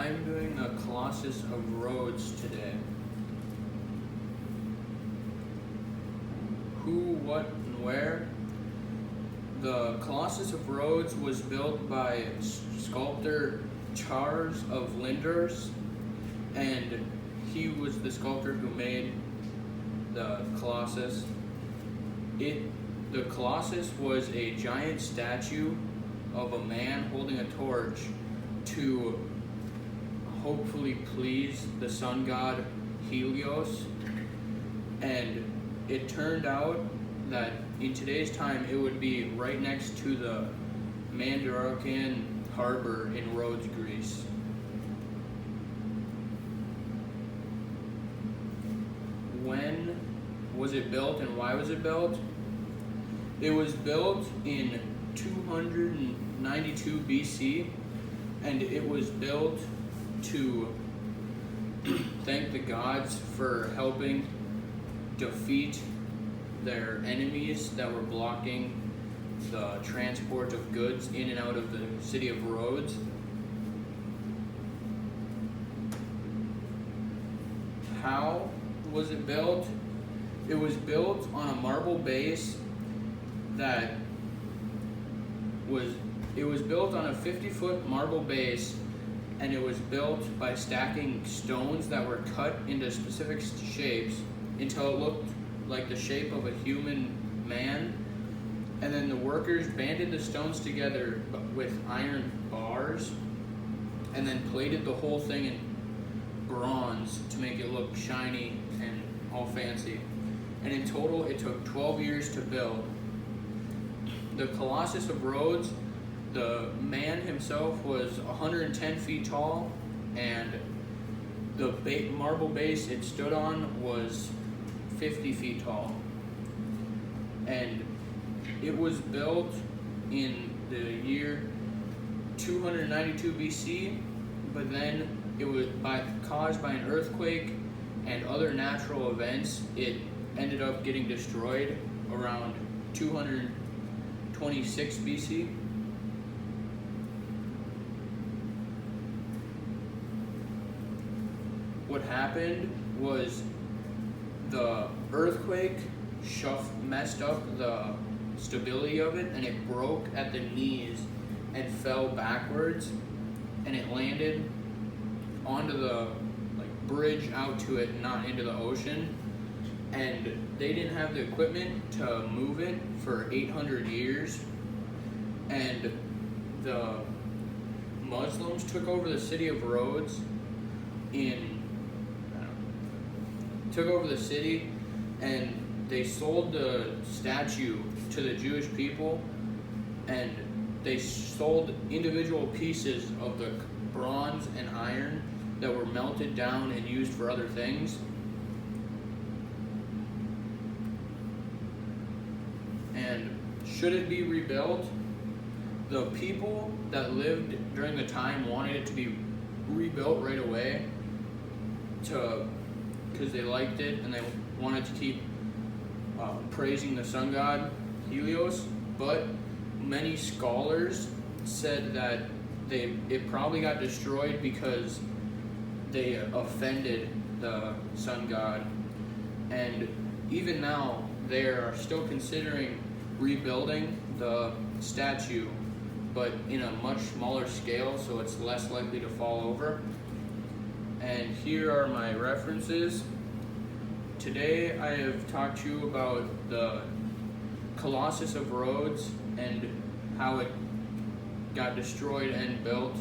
I'm doing the Colossus of Rhodes today. Who, what, and where? The Colossus of Rhodes was built by sculptor Charles of Linders, and he was the sculptor who made the Colossus. The Colossus was a giant statue of a man holding a torch to hopefully please the sun god Helios, and it turned out that in today's time it would be right next to the Mandarinian harbor in Rhodes, Greece. When was it built and why was it built? It was built in 292 BC, and it was built to thank the gods for helping defeat their enemies that were blocking the transport of goods in and out of the city of Rhodes. How was it built? It was built on a marble base it was built on a 50-foot marble base, and it was built by stacking stones that were cut into specific shapes until it looked like the shape of a human man. And then the workers banded the stones together with iron bars and then plated the whole thing in bronze to make it look shiny and all fancy. And in total, it took 12 years to build. The Colossus of Rhodes, the man himself was 110 feet tall, and the marble base it stood on was 50 feet tall. And it was built in the year 292 BC, but then it was caused by an earthquake and other natural events. It ended up getting destroyed around 226 BC. What happened was the earthquake messed up the stability of it, and it broke at the knees and fell backwards, and it landed onto the bridge out to it, not into the ocean. And they didn't have the equipment to move it for 800 years, and the Muslims took over the city of Rhodes and they sold the statue to the Jewish people, and they sold individual pieces of the bronze and iron that were melted down and used for other things. And should it be rebuilt? The people that lived during the time wanted it to be rebuilt right away because they liked it and they wanted to keep praising the sun god Helios. But many scholars said that it probably got destroyed because they offended the sun god. And even now, they are still considering rebuilding the statue, but in a much smaller scale, so it's less likely to fall over. And here are my references. Today I have talked to you about the Colossus of Rhodes and how it got destroyed and built